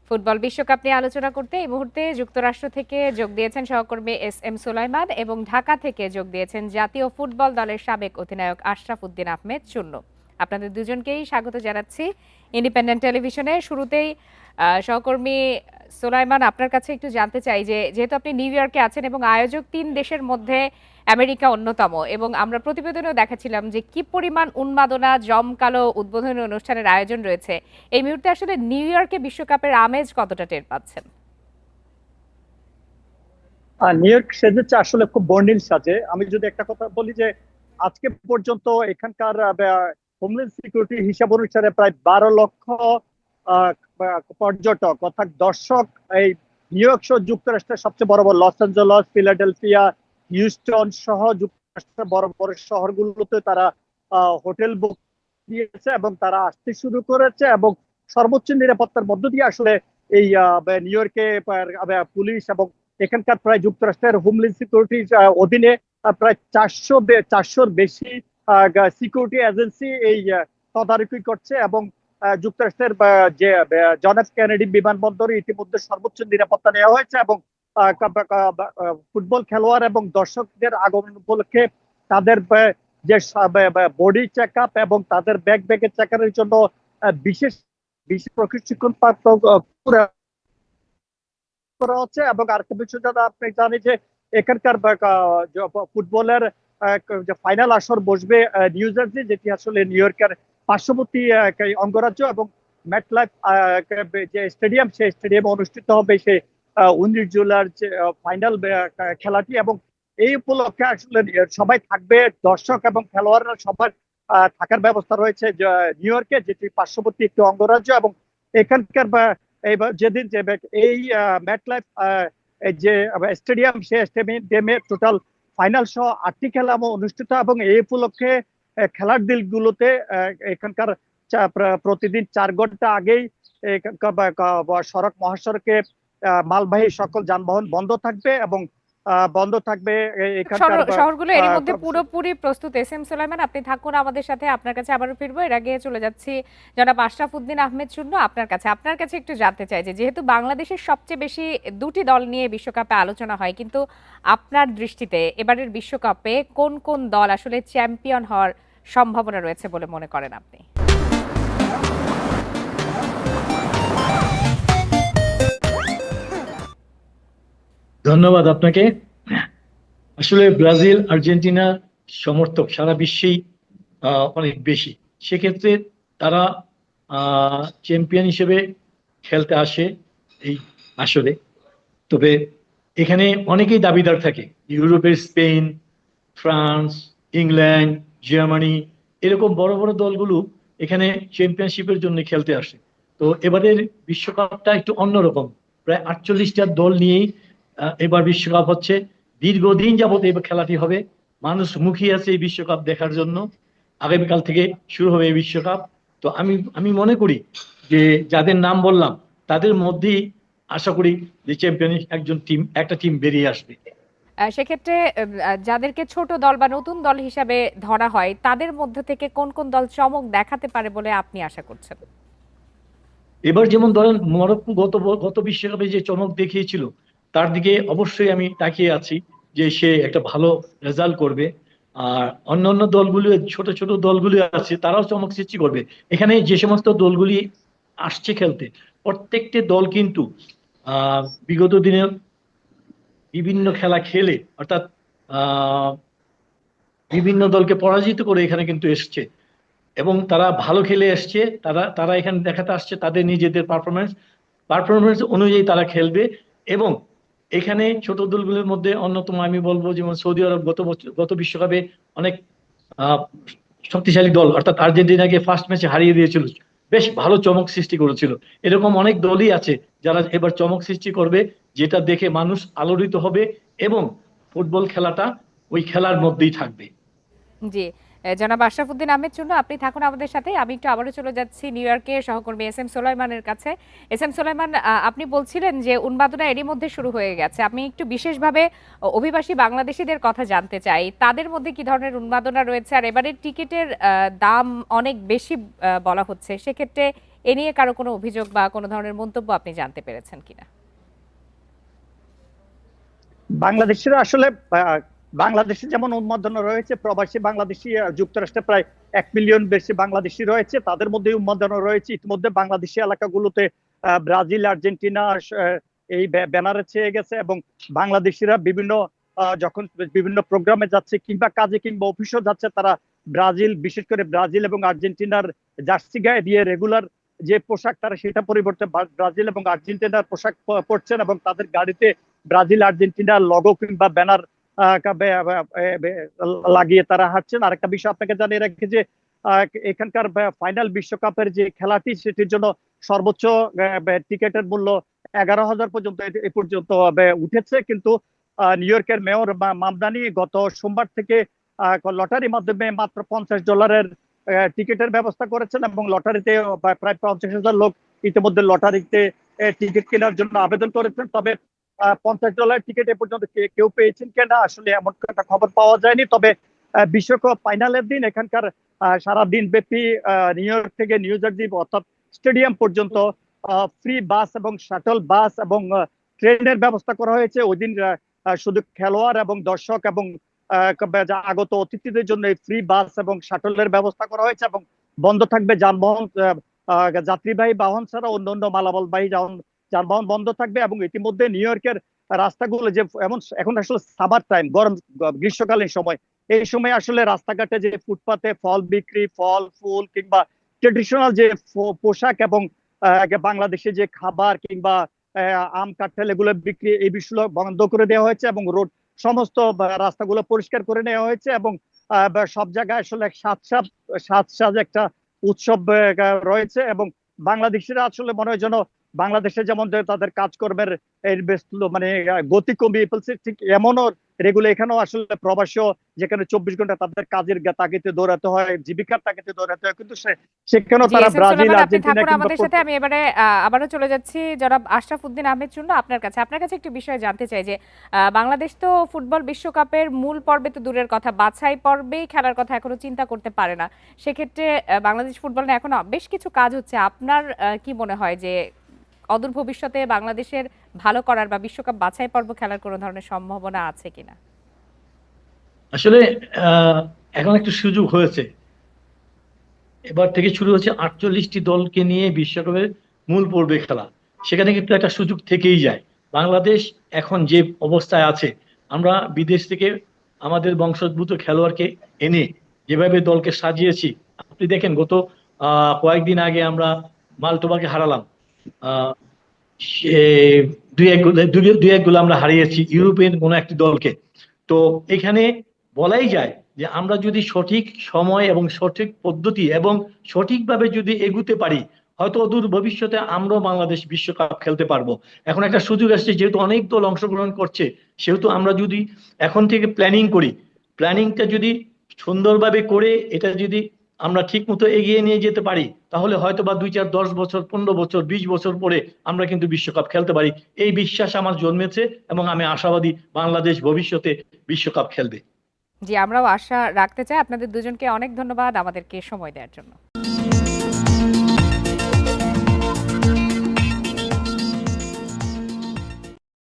Football বিশ্বকাপ নিয়ে আলোচনা করতে এই মুহূর্তে যুক্তরাষ্ট্র থেকে যোগ দিয়েছেন সহকর্মী এস এম সুলাইমান এবং ঢাকা থেকে যোগ দিয়েছেন জাতীয় ফুটবল দলের সাবেক অধিনায়ক আশরাফ উদ্দিন আহমেদ চুন্নু। আপনাদের দুজনকেই স্বাগত জানাচ্ছি ইন্ডিপেন্ডেন্ট টেলিভিশনে। শুরুতেই সহকর্মী সুলাইমান, আপনার কাছে একটু জানতে চাই যে যেহেতু আপনি নিউ ইয়র্কে আছেন এবং আয়োজক ৩ দেশের মধ্যে আমেরিকা অন্যতম, এবং আমরা প্রতিবেদনেও দেখাচ্ছিলাম যে কি পরিমাণ উন্মাদনা, জমকালো উদ্বোধনী অনুষ্ঠানের আয়োজন রয়েছে। এই মুহূর্তে আসলে নিউ ইয়র্কে বিশ্বকাপের আমেজ কতটা টের পাচ্ছেন? নিউ ইয়র্ক সেজেছে আসলে খুব বর্ণিল সাজে। আমি যদি একটা কথা বলি যে আজকে পর্যন্ত এখানকার হোমল্যান্ড সিকিউরিটি হিসাব অনুসারে প্রায় 12 লক্ষ পর্যটক অর্থাৎ দর্শক এই নিউ ইয়র্ক সহ যুক্তরাষ্ট্রের সবচেয়ে বড় বড় লস অ্যাঞ্জেলস, ফিলাডেলফিয়া, হিউস্টন সহ যুক্তরাষ্ট্রের বড় বড় শহরগুলোতে তারা হোটেল বুক দিয়েছে এবং তারা আসতে শুরু করেছে এবং সর্বোচ্চ নিরাপত্তার মধ্য দিয়ে আসলে এই নিউ ইয়র্কে পুলিশ এবং এখানকার প্রায় যুক্তরাষ্ট্রের হোমল্যান্ড সিকিউরিটির অধীনে প্রায় 400-র বেশি সিকিউরিটি এজেন্সি এই তদারকি করছে এবং যুক্তরাষ্ট্রের যে জন এফ কেনেডি বিমানবন্দরে ইতিমধ্যে সর্বোচ্চ নিরাপত্তা নেওয়া হয়েছে এবং ফুটবল খেলোয়াড় এবং দর্শকদের আগমন উপলক্ষে তাদের যে বডি চেক আপ এবং তাদের ব্যাগের চেক আপের জন্য বিশেষ বিশেষ প্রশিক্ষণ প্রাপ্ত করা হচ্ছে। এবং আরেকটা বিষয় যেটা আপনি জানেন যে এখানকার ফুটবলের যে ফাইনাল আসর বসবে নিউ জার্সি, যেটি আসলে নিউ ইয়র্কের পার্শ্ববর্তী অঙ্গরাজ্য, এবং ম্যাটলাইফ যে স্টেডিয়াম, সেই স্টেডিয়ামে অনুষ্ঠিত হবে সে 19 জুলাইয়ের যে ফাইনাল খেলাটি। এবং এই উপলক্ষে আসলে সবাই থাকবে, দর্শক এবং খেলোয়াড়রা সবার থাকার ব্যবস্থা রয়েছে নিউ ইয়র্কে, যেটি পার্শ্ববর্তী একটি অঙ্গরাজ্য। এবং এখানকার যেদিন যে এই ম্যাটলাইফ যে স্টেডিয়াম, সেই স্টেডিয়ামে টোটাল ফাইনাল সহ 8টি খেলা অনুষ্ঠিত এবং এই উপলক্ষে খেলার দিনগুলোতে এখানকার প্রতিদিন 4 ঘন্টা আগেই সড়ক মহাসড়কে মালবাহী সকল যানবাহন বন্ধ থাকবে এবং বন্ধ থাকবে এখানকার শহরগুলো এরই মধ্যে পুরোপুরি প্রস্তুত। এস এম সুলাইমান, আপনি থাকুন আমাদের সাথে, আপনার কাছে আবারও ফিরবো। এর আগে চলে যাচ্ছি জনাব আশরাফ উদ্দিন আহমেদ চুন্নু, আপনার কাছে একটু জানতে চাই যে যেহেতু বাংলাদেশের সবচেয়ে বেশি 2টি দল নিয়ে বিশ্বকাপে আলোচনা হয়, কিন্তু আপনার দৃষ্টিতে এবারের বিশ্বকাপে কোন কোন দল আসলে চ্যাম্পিয়ন হওয়ার সম্ভাবনা রয়েছে বলে মনে করেন আপনি? ধন্যবাদ আপনাকে। আসলে ব্রাজিল, আর্জেন্টিনা সমর্থক সারা বিশ্বেই অনেক বেশি। সেক্ষেত্রে তারা চ্যাম্পিয়ন হিসেবে খেলতে আসে এই আসরে। তবে এখানে অনেকেই দাবিদার থাকে, ইউরোপের স্পেন, ফ্রান্স, ইংল্যান্ড, জার্মানি, এরকম বড় বড় দলগুলো এখানে চ্যাম্পিয়নশিপের জন্য খেলতে আসে। তো এবারের বিশ্বকাপটা একটু অন্যরকম, প্রায় 48টা দল নিয়েই এবার বিশ্বকাপ হচ্ছে। দীর্ঘদিন যাবত এই খেলাটি হবে, মানুষ মুখিয়ে আছে এই বিশ্বকাপ দেখার জন্য। আগামীকাল থেকে শুরু হবে এই বিশ্বকাপ। তো আমি আমি মনে করি যে যাদের নাম বললাম তাদের মধ্যেই আশা করি যে চ্যাম্পিয়ন একটা টিম বেরিয়ে আসবে। সেক্ষেত্রে যাদেরকে ছোট দল বা নতুন দল হিসাবে ধরা হয়, তাদের মধ্যে থেকে কোন কোন দল চমক দেখাতে পারে বলে আপনি আশা করছেন? এবার যেমন ধরেন মরক্কো গত বিশ্বকাপে যে চমক দেখিয়েছিল, তার দিকে অবশ্যই আমি তাকিয়ে আছি যে সে একটা ভালো রেজাল্ট করবে। আর অন্যান্য দলগুলো, ছোট ছোট দলগুলি আছে, তারাও চমক সৃষ্টি করবে। এখানে যে সমস্ত দলগুলি আসছে খেলতে, প্রত্যেকটি দল কিন্তু বিগত দিনে বিভিন্ন খেলা খেলে, অর্থাৎ আহ বিভিন্ন দলকে পরাজিত করে এখানে কিন্তু এসছে এবং তারা ভালো খেলে এসছে। তারা তারা এখানে দেখাতে আসছে তাদের নিজেদের পারফরমেন্স অনুযায়ী তারা খেলবে। এবং এখানে ছোট দলগুলোর মধ্যে অন্যতম আমি বলবো, যেমন সৌদি আরব গত বিশ্বকাপে অনেক আহ শক্তিশালী দল, অর্থাৎ আর্জেন্টিনাকে ফার্স্ট ম্যাচে হারিয়ে দিয়েছিল, বেশ ভালো চমক সৃষ্টি করেছিল। এরকম অনেক দলই আছে যারা এবার চমক সৃষ্টি করবে, যেটা দেখে মানুষ আলোড়িত হবে এবং ফুটবল খেলাটা ওই খেলার মধ্যেই থাকবে। জি, জনাব আশরাফ উদ্দিন আহমেদ চুন্নু, আপনি থাকুন আমাদের সাথে। আমি একটু আবারও চলে যাচ্ছি নিউ ইয়র্কের সহকর্মী এস এম সুলাইমানের কাছে। এস এম সুলাইমান, আপনি বলছিলেন যে উন্মাদনা এরই মধ্যে শুরু হয়ে গেছে। আমি একটু বিশেষভাবে অভিবাসী বাংলাদেশিদের কথা জানতে চাই, তাদের মধ্যে কি ধরনের উন্মাদনা রয়েছে? আর এবারের টিকিটের দাম অনেক বেশি বলা হচ্ছে, সেক্ষেত্রে এ নিয়ে কারো কোনো অভিযোগ বা কোনো ধরনের মন্তব্য আপনি জানতে পেরেছেন কিনা? বাংলাদেশিরা আসলে বাংলাদেশে যেমন উন্মাদনা রয়েছে, প্রবাসী বাংলাদেশি যুক্তরাষ্ট্রে প্রায় 1 মিলিয়ন বেশি বাংলাদেশি রয়েছে, তাদের মধ্যে উন্মাদনা রয়েছে। ইতিমধ্যে বাংলাদেশি এলাকাগুলোতে ব্রাজিল, আর্জেন্টিনা এই ব্যানারে ছেয়ে গেছে, এবং বাংলাদেশিরা বিভিন্ন যখন বিভিন্ন প্রোগ্রামে যাচ্ছে কিংবা কাজে কিংবা অফিসে যাচ্ছে, তারা ব্রাজিল, বিশেষ করে ব্রাজিল এবং আর্জেন্টিনার জার্সি গায়ে দিয়ে রেগুলার যে পোশাক, তারা সেটা পরিবর্তে ব্রাজিল এবং আর্জেন্টিনার পোশাক পরছেন, এবং তাদের গাড়িতে ব্রাজিল, আর্জেন্টিনার লগো কিংবা ব্যানার লাগিয়ে তারা হাঁটছেন। আরেকটা বিষয় আপনাকে জানিয়ে রাখি যে এখানকার ফাইনাল বিশ্বকাপের যে খেলাটি, সেটির জন্য সর্বোচ্চ টিকেটের মূল্য 11,000 পর্যন্ত এ পর্যন্ত উঠেছে, কিন্তু নিউ ইয়র্কের মেয়র মামদানি গত সোমবার থেকে লটারির মাধ্যমে মাত্র $50 টিকিটের ব্যবস্থা করেছেন, এবং লটারিতে প্রায় 50,000 লোক ইতিমধ্যে লটারিতে টিকিট কেনার জন্য আবেদন করেছেন। তবে $50 টিকিট এ পর্যন্ত কেউ পেয়েছেন কিনা আসলে এমন একটা খবর পাওয়া যায়নি। তবে বিশ্বকাপ ফাইনালের দিন এখানকার সারা দিন ব্যাপী নিউ ইয়র্ক থেকে নিউ জার্সি অর্থাৎ স্টেডিয়াম পর্যন্ত ফ্রি বাস এবং শাটল বাস এবং ট্রেনের ব্যবস্থা করা হয়েছে। ওই দিন শুধু খেলোয়াড় এবং দর্শক এবং আগত অতিথিদের জন্য ফ্রি বাস এবং শাটলের ব্যবস্থা করা হয়েছে, এবং বন্ধ থাকবে যানবাহন, যাত্রীবাহী বাহন ছাড়া অন্যান্য মালামালবাহী যানবাহন বন্ধ থাকবে। এবং ইতিমধ্যে নিউ ইয়র্কের রাস্তাগুলো যে এখন আসলে সামার টাইম, গরম গ্রীষ্মকালীন সময়, এই সময় আসলে রাস্তাঘাটে যে ফুটপাতে ফল বিক্রি, ফল ফুল কিংবা ট্রেডিশনাল যে পোশাক এবং বাংলাদেশে যে খাবার কিংবা আম কাঁঠাল এগুলো বিক্রি, এই বিষয়গুলো বন্ধ করে দেওয়া হয়েছে, এবং রোড সমস্ত রাস্তাগুলো পরিষ্কার করে নেওয়া হয়েছে, এবং সব জায়গায় আসলে সাজ একটা উৎসব রয়েছে। এবং বাংলাদেশিরা আসলে মনে হয় যেন বাংলাদেশে যেমন তাদের কাজকর্মের মানে গতি কমিয়ে ফেলছে, ঠিক এমনও রেগুলো এখানেও আসলে প্রবাসীও, যেখানে 24 ঘন্টা তাদের কাজের তাগিদে দৌড়াতে হয়, জীবিকার তাগিদে দৌড়াতে হয়, কিন্তু সেখানেও জি, তারা এস এম ব্রাজিল, সুলাইমান, আপনি আর্জেন্টিনা থাকুন কিংবা আমাদের সাথে। আমি এবারে আবারও চলে যাচ্ছি জনাব আশরাফ উদ্দিন আহমেদ চুন্নু, আপনার কাছে। আপনার কাছে একটি বিষয় জানতে চাই যে বাংলাদেশ তো ফুটবল বিশ্বকাপের মূল পর্বে তো দূরের কথা, বাছাই পর্বেই খেলার কথা এখনো চিন্তা করতে পারে না। সেক্ষেত্রে বাংলাদেশ ফুটবল নিয়ে এখনো বেশ কিছু কাজ হচ্ছে। আপনার কি মনে হয় যে অদূর ভবিষ্যতে বাংলাদেশের ভালো করার বা বিশ্বকাপ বাছাই পর্ব খেলার কোনো ধরনের সম্ভাবনা আছে কিনা? আসলে এখন একটু সুযোগ হয়েছে, এবার থেকে শুরু হচ্ছে 48টি দলকে নিয়ে বিশ্বকাপের মূল পর্বে খেলা। সেখানে কিন্তু একটা সুযোগ থেকেই যায়। বাংলাদেশ এখন যে অবস্থায় আছে, আমরা বিদেশ থেকে আমাদের বংশোদ্ভূত খেলোয়াড়কে এনে যেভাবে দলকে সাজিয়েছি, আপনি দেখেন গত কয়েকদিন আগে আমরা মালটোবাকে হারালাম, আহ দুই এক গোলে আমরা হারিয়েছি ইউরোপিয়ান কোনো একটি দলকে। তো এখানে বলাই যায় যে আমরা যদি সঠিক সময় এবং সঠিক পদ্ধতি এবং সঠিকভাবে যদি এগুতে পারি, হয়তো অদূর ভবিষ্যতে আমরাও বাংলাদেশ বিশ্বকাপ খেলতে পারবো। এখন একটা সুযোগ আসছে, যেহেতু অনেক দল অংশগ্রহণ করছে, সেহেতু আমরা যদি এখন থেকে প্ল্যানিং করি, প্ল্যানিংটা যদি সুন্দরভাবে করে এটা যদি আমরা ঠিক মতো এগিয়ে নিয়ে যেতে পারি, তাহলে হয়তো বা 2 4 10 বছর, 15 বছর, 20 বছর পরে আমরা কিন্তু বিশ্বকাপ খেলতে পারি। এই বিশ্বাস আমার জন্মেছে, এবং আমি আশাবাদী বাংলাদেশ ভবিষ্যতে বিশ্বকাপ খেলবে। জি, আমরাও আশা রাখতে চাই। আপনাদের দুজনকে অনেক ধন্যবাদ আমাদেরকে সময় দেওয়ার জন্য।